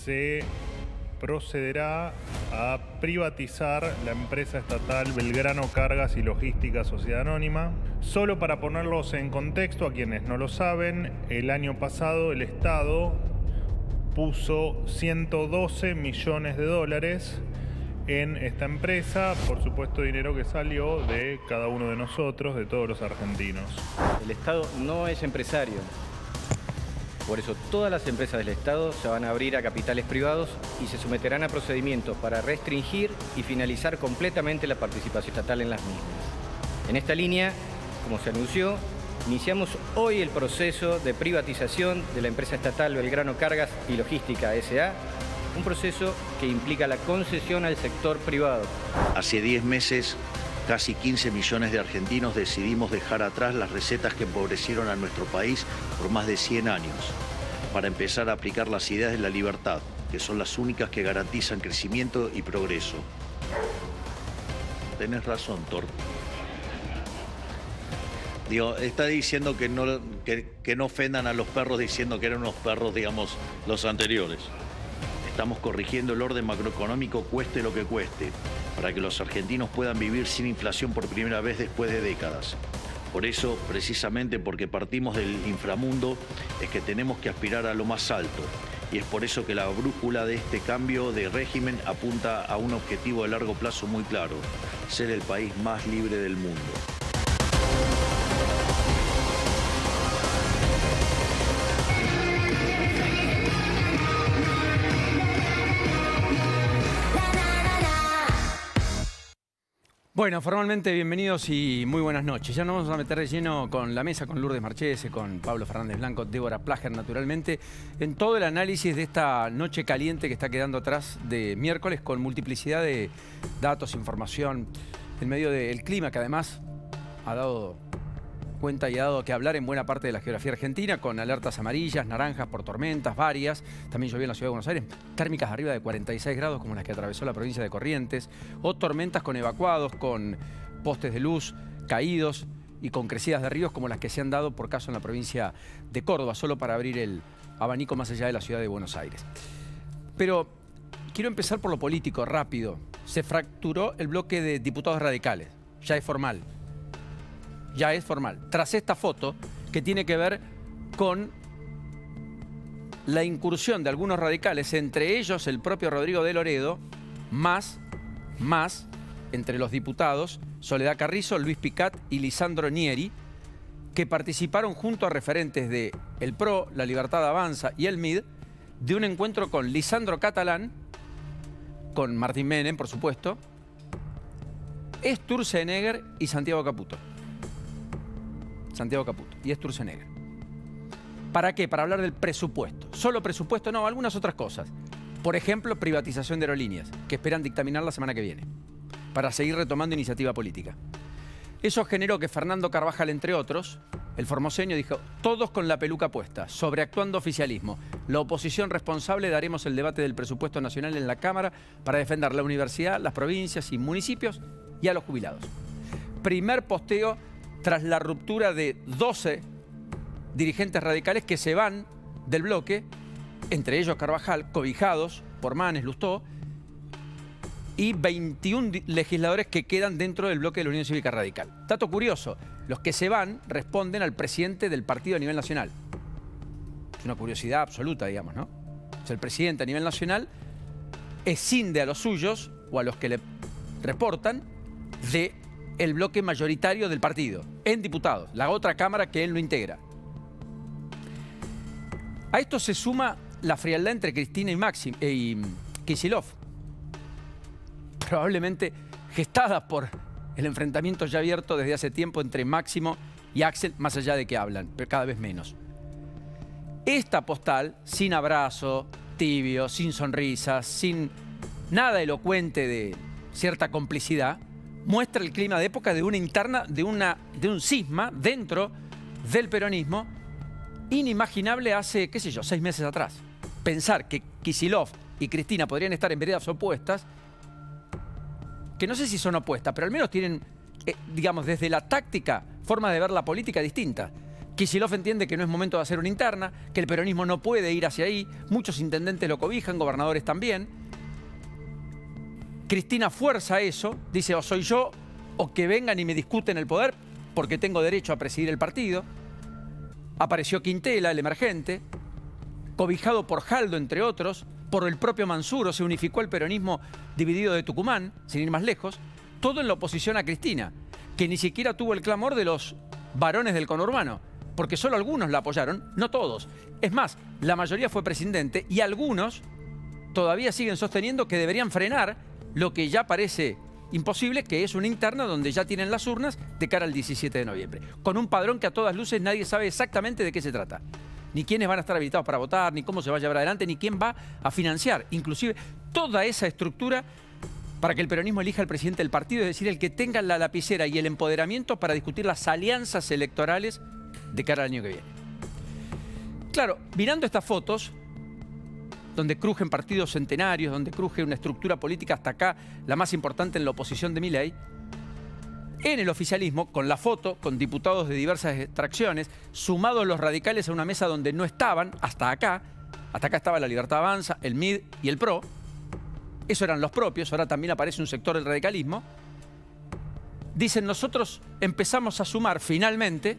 se procederá a privatizar la empresa estatal Belgrano Cargas y Logística Sociedad Anónima. Solo para ponerlos en contexto, a quienes no lo saben, el año pasado el Estado puso 112 millones de dólares en esta empresa, por supuesto dinero que salió de cada uno de nosotros, de todos los argentinos. El Estado no es empresario. Por eso todas las empresas del Estado se van a abrir a capitales privados y se someterán a procedimientos para restringir y finalizar completamente la participación estatal en las mismas. En esta línea, como se anunció, iniciamos hoy el proceso de privatización de la empresa estatal Belgrano Cargas y Logística S.A., un proceso que implica la concesión al sector privado. Hace 10 meses, casi 15 millones de argentinos decidimos dejar atrás las recetas que empobrecieron a nuestro país por más de 100 años, para empezar a aplicar las ideas de la libertad, que son las únicas que garantizan crecimiento y progreso. Tenés razón, Thor. Digo, está diciendo que no ofendan a los perros diciendo que eran unos perros, digamos, los anteriores. Estamos corrigiendo el orden macroeconómico cueste lo que cueste, para que los argentinos puedan vivir sin inflación por primera vez después de décadas. Por eso, precisamente porque partimos del inframundo, es que tenemos que aspirar a lo más alto. Y es por eso que la brújula de este cambio de régimen apunta a un objetivo de largo plazo muy claro: ser el país más libre del mundo. Bueno, formalmente bienvenidos y muy buenas noches. Ya nos vamos a meter de lleno con la mesa, con Lourdes Marchese, con Pablo Fernández Blanco, Débora Plager, naturalmente, en todo el análisis de esta noche caliente que está quedando atrás de miércoles, con multiplicidad de datos, información, en medio del clima que además ha dado cuenta y ha dado que hablar en buena parte de la geografía argentina, con alertas amarillas, naranjas por tormentas varias. También llovió en la ciudad de Buenos Aires, térmicas arriba de 46 grados como las que atravesó la provincia de Corrientes, o tormentas con evacuados, con postes de luz caídos y con crecidas de ríos como las que se han dado por caso en la provincia de Córdoba, solo para abrir el abanico más allá de la ciudad de Buenos Aires. Pero quiero empezar por lo político, rápido. Se fracturó el bloque de diputados radicales, ya es formal. Ya es formal. Tras esta foto, que tiene que ver con la incursión de algunos radicales, entre ellos el propio Rodrigo de Loredo, más entre los diputados Soledad Carrizo, Luis Picat y Lisandro Nieri, que participaron junto a referentes de El PRO, La Libertad Avanza y el MID, de un encuentro con Lisandro Catalán, con Martín Menem, por supuesto, Sturzenegger y Santiago Caputo. Santiago Caputo y Sturzenegger. ¿Para qué? Para hablar del presupuesto. ¿Solo presupuesto? No, algunas otras cosas. Por ejemplo, privatización de aerolíneas, que esperan dictaminar la semana que viene, para seguir retomando iniciativa política. Eso generó que Fernando Carvajal, entre otros, el formoseño, dijo: todos con la peluca puesta, sobreactuando oficialismo. La oposición responsable daremos el debate del presupuesto nacional en la Cámara para defender la universidad, las provincias y municipios y a los jubilados. Primer posteo tras la ruptura de 12 dirigentes radicales que se van del bloque, entre ellos Carvajal, cobijados por Manes, Lustó, y 21 legisladores que quedan dentro del bloque de la Unión Cívica Radical. Dato curioso, los que se van responden al presidente del partido a nivel nacional. Es una curiosidad absoluta, digamos, ¿no? O sea, el presidente a nivel nacional escinde a los suyos, o a los que le reportan, de el bloque mayoritario del partido, en diputados, la otra cámara que él no integra. A esto se suma la frialdad entre Cristina y Kicillof, probablemente gestada por el enfrentamiento ya abierto desde hace tiempo entre Máximo y Axel, más allá de que hablan, pero cada vez menos. Esta postal, sin abrazo, tibio, sin sonrisas, sin nada elocuente de cierta complicidad, muestra el clima de época de una interna, de un cisma dentro del peronismo inimaginable hace, qué sé yo, 6 meses atrás. Pensar que Kicillof y Cristina podrían estar en veredas opuestas, que no sé si son opuestas, pero al menos tienen, digamos, desde la táctica, forma de ver la política distinta. Kicillof entiende que no es momento de hacer una interna, que el peronismo no puede ir hacia ahí. Muchos intendentes lo cobijan, gobernadores también. Cristina fuerza eso, dice o soy yo o que vengan y me discuten el poder porque tengo derecho a presidir el partido. Apareció Quintela, el emergente, cobijado por Jaldo, entre otros, por el propio Mansuro, se unificó el peronismo dividido de Tucumán, sin ir más lejos, todo en la oposición a Cristina, que ni siquiera tuvo el clamor de los varones del conurbano, porque solo algunos la apoyaron, no todos. Es más, la mayoría fue presidente y algunos todavía siguen sosteniendo que deberían frenar lo que ya parece imposible, que es una interna donde ya tienen las urnas de cara al 17 de noviembre, con un padrón que a todas luces nadie sabe exactamente de qué se trata. Ni quiénes van a estar habilitados para votar, ni cómo se va a llevar adelante, ni quién va a financiar. Inclusive toda esa estructura para que el peronismo elija al presidente del partido, es decir, el que tenga la lapicera y el empoderamiento para discutir las alianzas electorales de cara al año que viene. Claro, mirando estas fotos, donde crujen partidos centenarios, donde cruje una estructura política hasta acá, la más importante en la oposición de Milei, en el oficialismo, con la foto, con diputados de diversas extracciones, sumados los radicales a una mesa donde no estaban, hasta acá estaba la Libertad Avanza, el MID y el PRO, esos eran los propios, ahora también aparece un sector del radicalismo, dicen nosotros empezamos a sumar finalmente,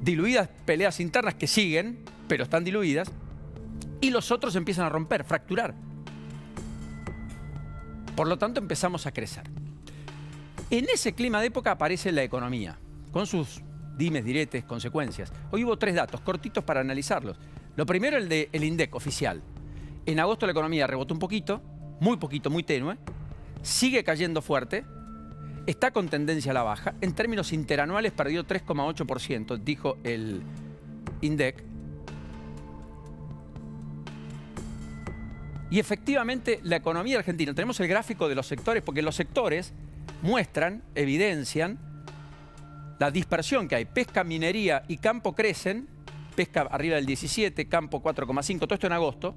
diluidas peleas internas que siguen, pero están diluidas, y los otros empiezan a romper, fracturar. Por lo tanto empezamos a crecer. En ese clima de época aparece la economía, con sus dimes, diretes, consecuencias. Hoy hubo 3 datos cortitos para analizarlos. Lo primero, el del INDEC oficial. En agosto la economía rebotó un poquito, muy tenue, sigue cayendo fuerte, está con tendencia a la baja. En términos interanuales perdió 3,8%, dijo el INDEC. Y efectivamente la economía argentina, tenemos el gráfico de los sectores, porque los sectores muestran, evidencian la dispersión que hay. Pesca, minería y campo crecen, pesca arriba del 17, campo 4,5, todo esto en agosto,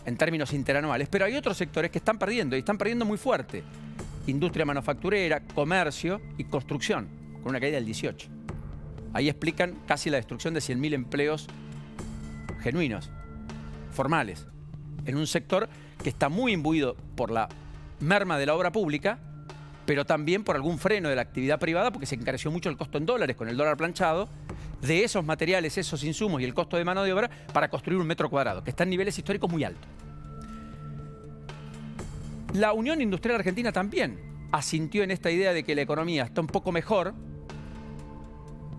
en términos interanuales, pero hay otros sectores que están perdiendo, y están perdiendo muy fuerte. Industria manufacturera, comercio y construcción, con una caída del 18. Ahí explican casi la destrucción de 100.000 empleos genuinos, formales, en un sector que está muy imbuido por la merma de la obra pública, pero también por algún freno de la actividad privada, porque se encareció mucho el costo en dólares con el dólar planchado, de esos materiales, esos insumos y el costo de mano de obra para construir un metro cuadrado, que está en niveles históricos muy altos. La Unión Industrial Argentina también asintió en esta idea de que la economía está un poco mejor,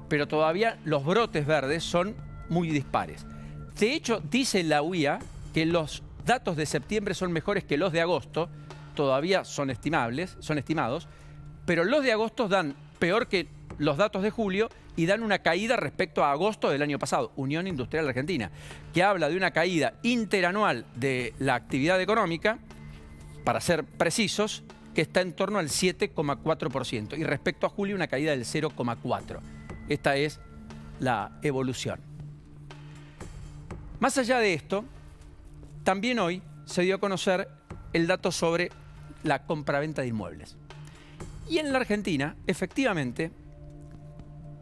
pero todavía los brotes verdes son muy dispares. De hecho, dice la UIA que los datos de septiembre son mejores que los de agosto, todavía son estimados, pero los de agosto dan peor que los datos de julio y dan una caída respecto a agosto del año pasado. Unión Industrial Argentina, que habla de una caída interanual de la actividad económica, para ser precisos, que está en torno al 7,4%, y respecto a julio una caída del 0,4%. Esta es la evolución. Más allá de esto, también hoy se dio a conocer el dato sobre la compraventa de inmuebles. Y en la Argentina, efectivamente,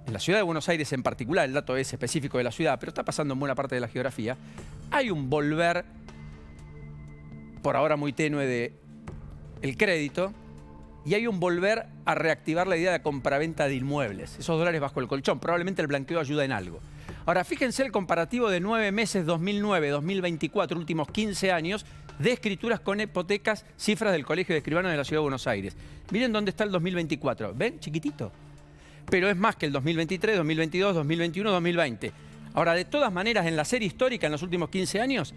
en la ciudad de Buenos Aires en particular, el dato es específico de la ciudad, pero está pasando en buena parte de la geografía, hay un volver, por ahora muy tenue, del crédito, y hay un volver a reactivar la idea de compraventa de inmuebles. Esos dólares bajo el colchón, probablemente el blanqueo ayuda en algo. Ahora, fíjense el comparativo de 9 meses 2009-2024, últimos 15 años, de escrituras con hipotecas, cifras del Colegio de Escribanos de la Ciudad de Buenos Aires. Miren dónde está el 2024. ¿Ven? Chiquitito. Pero es más que el 2023, 2022, 2021, 2020. Ahora, de todas maneras, en la serie histórica, en los últimos 15 años,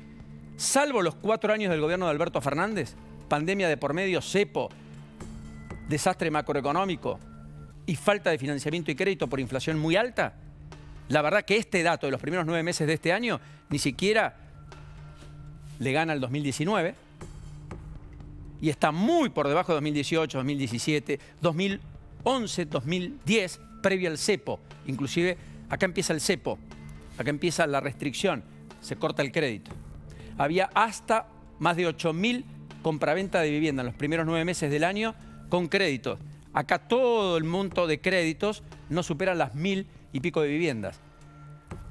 salvo los 4 años del gobierno de Alberto Fernández, pandemia de por medio, cepo, desastre macroeconómico y falta de financiamiento y crédito por inflación muy alta, la verdad que este dato de los primeros 9 meses de este año ni siquiera le gana al 2019 y está muy por debajo de 2018, 2017, 2011, 2010, previo al cepo. Inclusive acá empieza el cepo, acá empieza la restricción, se corta el crédito. Había hasta más de 8.000 compraventa de vivienda en los primeros 9 meses del año con créditos. Acá todo el monto de créditos no supera las 1.500 y pico de viviendas.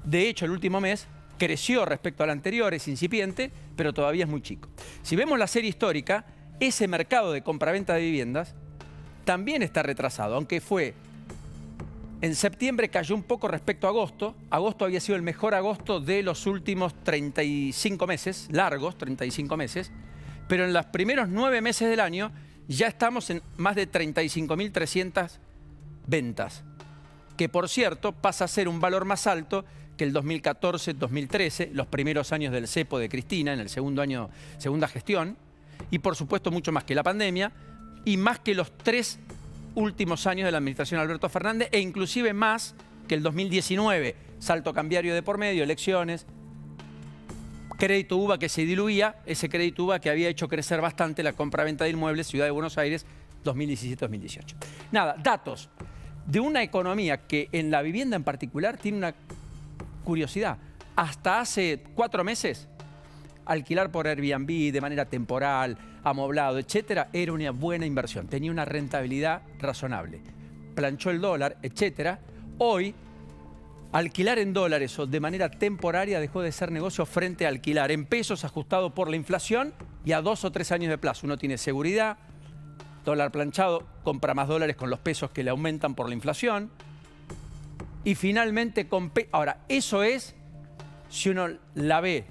De hecho, el último mes creció respecto al anterior, es incipiente, pero todavía es muy chico. Si vemos la serie histórica, ese mercado de compraventa de viviendas también está retrasado, aunque fue... En septiembre cayó un poco respecto a agosto. Agosto había sido el mejor agosto de los últimos 35 meses, largos 35 meses, pero en los primeros 9 meses del año ya estamos en más de 35.300 ventas, que por cierto pasa a ser un valor más alto que el 2014-2013, los primeros años del cepo de Cristina, en el segundo año, segunda gestión, y por supuesto mucho más que la pandemia, y más que los 3 últimos años de la administración de Alberto Fernández, e inclusive más que el 2019, salto cambiario de por medio, elecciones, crédito UVA que se diluía, ese crédito UVA que había hecho crecer bastante la compraventa de inmuebles, Ciudad de Buenos Aires, 2017-2018. Nada, datos de una economía que en la vivienda en particular tiene una curiosidad. Hasta hace 4 meses, alquilar por Airbnb de manera temporal, amoblado, etcétera, era una buena inversión. Tenía una rentabilidad razonable. Planchó el dólar, etcétera. Hoy, alquilar en dólares o de manera temporaria dejó de ser negocio frente a alquilar en pesos ajustado por la inflación y a 2 o 3 años de plazo. Uno tiene seguridad, dólar planchado, compra más dólares con los pesos que le aumentan por la inflación. Y finalmente, ahora, eso es si uno la ve,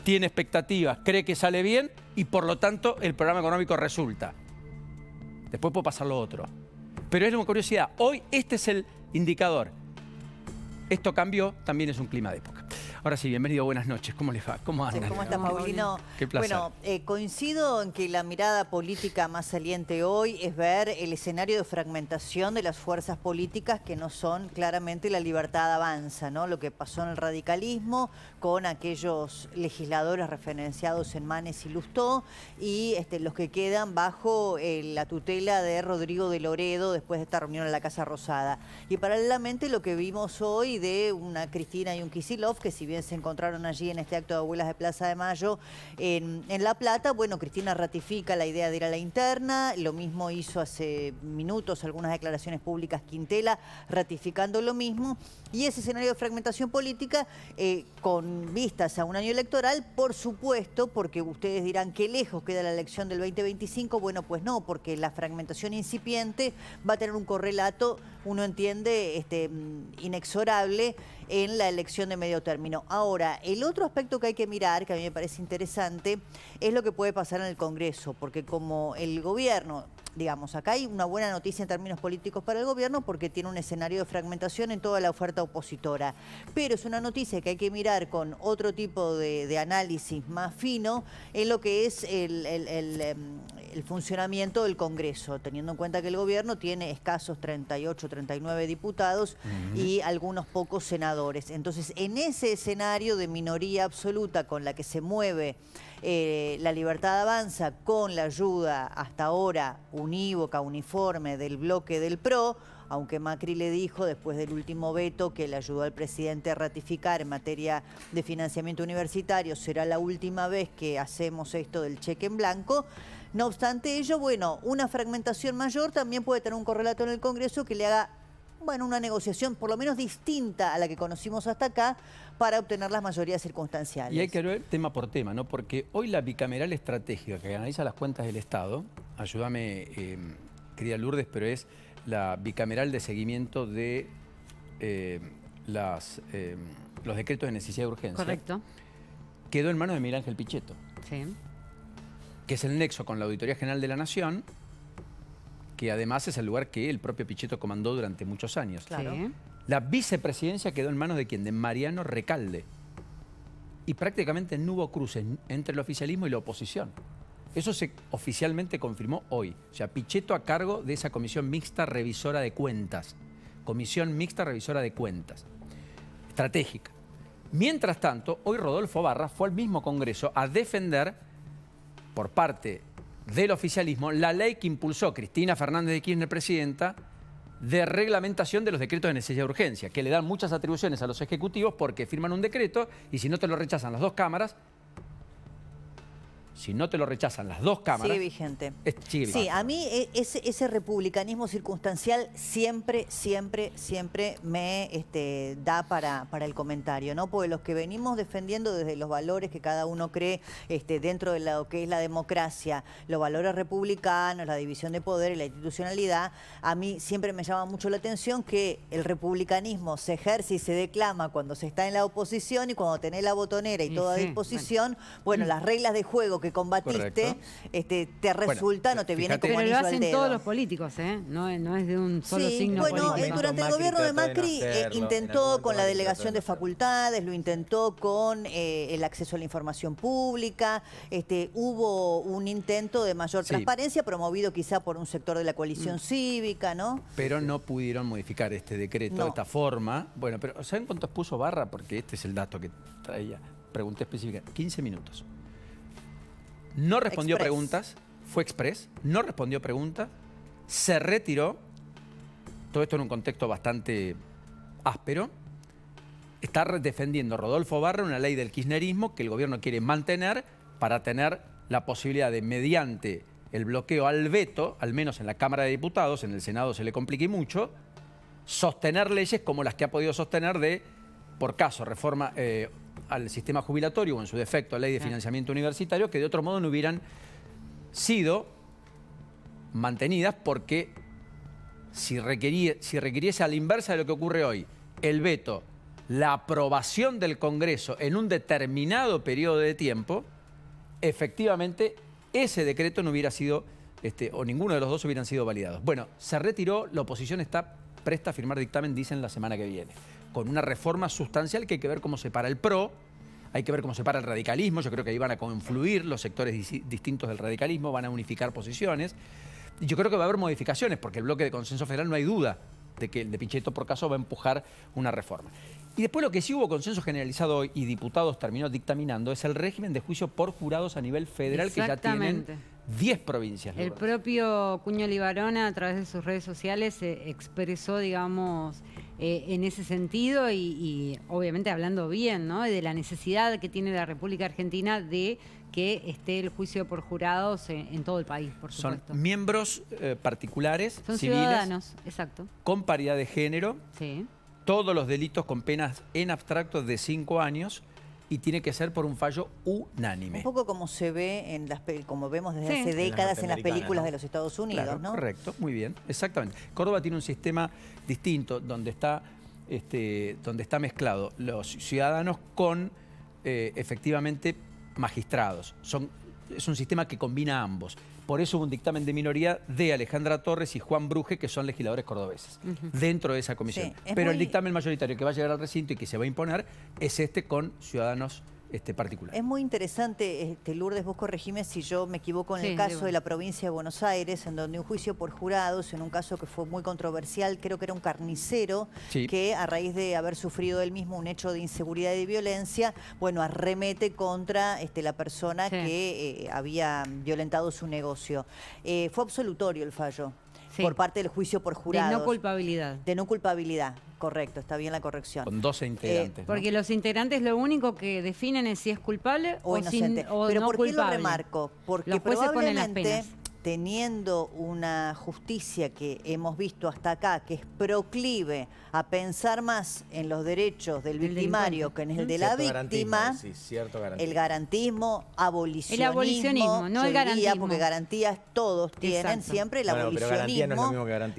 tiene expectativas, cree que sale bien y por lo tanto el programa económico resulta. Después puede pasar lo otro. Pero es una curiosidad. Hoy este es el indicador. Esto cambió, también es un clima de época. Ahora sí, bienvenido, buenas noches. ¿Cómo les va? ¿Cómo andan? ¿Cómo estás, Paulino? Qué placer. Bueno, coincido en que la mirada política más saliente hoy es ver el escenario de fragmentación de las fuerzas políticas que no son claramente la Libertad Avanza, ¿no? Lo que pasó en el radicalismo con aquellos legisladores referenciados en Manes y Lustó y los que quedan bajo la tutela de Rodrigo de Loredo después de esta reunión en la Casa Rosada. Y paralelamente lo que vimos hoy de una Cristina y un Kicillof, que si bien se encontraron allí en este acto de abuelas de Plaza de Mayo en La Plata, bueno, Cristina ratifica la idea de ir a la interna, lo mismo hizo hace minutos algunas declaraciones públicas Quintela, ratificando lo mismo, y ese escenario de fragmentación política con vistas a un año electoral, por supuesto, porque ustedes dirán qué lejos queda la elección del 2025, bueno, pues no, porque la fragmentación incipiente va a tener un correlato, uno entiende, inexorable en la elección de medio término. Ahora, el otro aspecto que hay que mirar, que a mí me parece interesante, es lo que puede pasar en el Congreso, porque como el gobierno, digamos, acá hay una buena noticia en términos políticos para el gobierno porque tiene un escenario de fragmentación en toda la oferta opositora, pero es una noticia que hay que mirar con otro tipo de análisis más fino en lo que es el funcionamiento del Congreso, teniendo en cuenta que el gobierno tiene escasos 38, 39 diputados y algunos pocos senadores. Entonces, en ese escenario de minoría absoluta con la que se mueve la Libertad Avanza, con la ayuda hasta ahora unívoca, uniforme del bloque del PRO, aunque Macri le dijo después del último veto que le ayudó al presidente a ratificar en materia de financiamiento universitario, será la última vez que hacemos esto del cheque en blanco. No obstante ello, bueno, una fragmentación mayor también puede tener un correlato en el Congreso que le haga, bueno, una negociación por lo menos distinta a la que conocimos hasta acá para obtener las mayorías circunstanciales. Y hay que ver tema por tema, ¿no? Porque hoy la bicameral estratégica que analiza las cuentas del Estado, ayúdame, querida Lourdes, pero es la bicameral de seguimiento de los decretos de necesidad de urgencia. Correcto. Quedó en manos de Miguel Ángel Pichetto. Sí. Que es el nexo con la Auditoría General de la Nación, que además es el lugar que el propio Pichetto comandó durante muchos años. Claro. Sí. La vicepresidencia quedó en manos de ¿quién? De Mariano Recalde. Y prácticamente no hubo cruces entre el oficialismo y la oposición. Eso se oficialmente confirmó hoy. O sea, Pichetto a cargo de esa comisión mixta revisora de cuentas. Comisión mixta revisora de cuentas. Estratégica. Mientras tanto, hoy Rodolfo Barra fue al mismo Congreso a defender, por parte del oficialismo, la ley que impulsó Cristina Fernández de Kirchner, presidenta, de reglamentación de los decretos de necesidad de urgencia, que le dan muchas atribuciones a los ejecutivos porque firman un decreto y si no te lo rechazan las dos cámaras, si no te lo rechazan las dos cámaras... Sigue vigente. Sigue vigente. Sí, a mí ese republicanismo circunstancial siempre me da para el comentario, ¿no? Porque los que venimos defendiendo desde los valores que cada uno cree dentro de lo que es la democracia, los valores republicanos, la división de poder y la institucionalidad, a mí siempre me llama mucho la atención que el republicanismo se ejerce y se declama cuando se está en la oposición y cuando tenés la botonera y toda disposición, bueno, las reglas de juego que combatiste, te resultan o te vienen como Pero anillo lo al hacen dedo. todos los políticos, ¿eh? No es de un solo signo bueno, político. durante el gobierno de Macri intentó con la delegación de facultades, lo intentó con el acceso a la información pública, hubo un intento de mayor transparencia promovido quizá por un sector de la coalición cívica, ¿no? Pero no pudieron modificar este decreto de esta forma. Bueno, pero ¿saben cuántos puso Barra? Porque este es el dato que traía. Pregunté específicamente. 15 minutos. No respondió preguntas, fue express, no respondió preguntas, se retiró, todo esto en un contexto bastante áspero. Está defendiendo Rodolfo Barra una ley del kirchnerismo que el gobierno quiere mantener para tener la posibilidad de, mediante el bloqueo al veto, al menos en la Cámara de Diputados, en el Senado se le complique mucho, sostener leyes como las que ha podido sostener de, por caso, reforma al sistema jubilatorio o en su defecto ley de financiamiento universitario, que de otro modo no hubieran sido mantenidas porque si requiriese a la inversa de lo que ocurre hoy, el veto, la aprobación del Congreso en un determinado periodo de tiempo, efectivamente ese decreto no hubiera sido, o ninguno de los dos hubieran sido validados. Bueno, se retiró, la oposición está presta a firmar dictamen, dicen, la semana que viene, con una reforma sustancial que hay que ver cómo se para el PRO, hay que ver cómo se para el radicalismo, yo creo que ahí van a confluir los sectores distintos del radicalismo, van a unificar posiciones. Y yo creo que va a haber modificaciones, porque el bloque de consenso federal no hay duda de que el de Pichetto por caso va a empujar una reforma. Y después lo que sí hubo consenso generalizado hoy y diputados terminó dictaminando es el régimen de juicio por jurados a nivel federal que ya tienen 10 provincias. El propio Cuño Libarona a través de sus redes sociales expresó, digamos, en ese sentido y obviamente hablando bien, ¿no? De la necesidad que tiene la República Argentina de que esté el juicio por jurados en todo el país, por supuesto. Son miembros particulares, son civiles, ciudadanos, exacto, con paridad de género, sí. Todos los delitos con penas en abstracto de 5 años y tiene que ser por un fallo unánime. Un poco como se ve, como vemos desde hace décadas en las películas de los Estados Unidos, claro, ¿no? Correcto, muy bien, exactamente. Córdoba tiene un sistema distinto donde está mezclado los ciudadanos con efectivamente magistrados. Es un sistema que combina a ambos. Por eso hubo un dictamen de minoría de Alejandra Torres y Juan Bruje, que son legisladores cordobeses, dentro de esa comisión. Sí, pero el dictamen mayoritario que va a llegar al recinto y que se va a imponer es con ciudadanos particulares. Es muy interesante, Lourdes, vos corregime si yo me equivoco en el caso de la provincia de Buenos Aires, en donde un juicio por jurados, en un caso que fue muy controversial, creo que era un carnicero, que a raíz de haber sufrido él mismo un hecho de inseguridad y de violencia, bueno, arremete contra la persona que había violentado su negocio. Fue absolutorio el fallo. Por parte del juicio por jurados. De no culpabilidad. De no culpabilidad, correcto, está bien la corrección. Con 12 integrantes. Porque los integrantes lo único que definen es si es culpable o inocente. o Pero no ¿por culpable. qué lo remarco? Porque los jueces ponen las penas. Teniendo una justicia que hemos visto hasta acá, que es proclive a pensar más en los derechos del victimario que en el de la víctima, el garantismo, abolicionismo, el abolicionismo, no el garantismo. Porque garantías todos tienen, siempre el abolicionismo,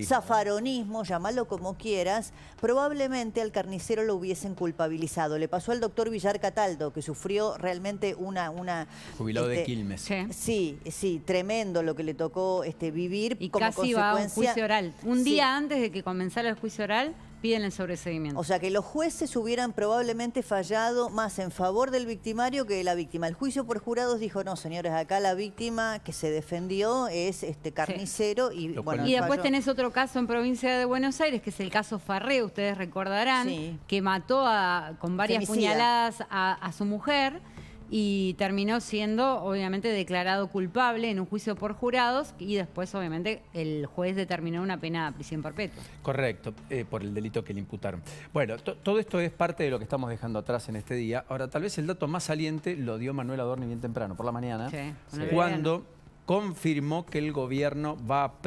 zafaronismo, llámalo como quieras, probablemente al carnicero lo hubiesen culpabilizado. Le pasó al doctor Villar Cataldo, que sufrió realmente una jubilado de Quilmes. Sí, tremendo lo que le tocó vivir y como casi consecuencia. Va a un juicio oral. Un día antes de que comenzara el juicio oral, piden el sobreseimiento. O sea que los jueces hubieran probablemente fallado más en favor del victimario que de la víctima. El juicio por jurados dijo, no, señores, acá la víctima que se defendió es carnicero. Y bueno, y después tenés otro caso en provincia de Buenos Aires, que es el caso Farré, ustedes recordarán, que mató con varias puñaladas a su mujer. y terminó siendo obviamente declarado culpable en un juicio por jurados y después obviamente el juez determinó una pena de prisión perpetua. Correcto, por el delito que le imputaron. Bueno, todo esto es parte de lo que estamos dejando atrás en este día. Ahora, tal vez el dato más saliente lo dio Manuel Adorni bien temprano, por la mañana, Sí, cuando confirmó que el gobierno va a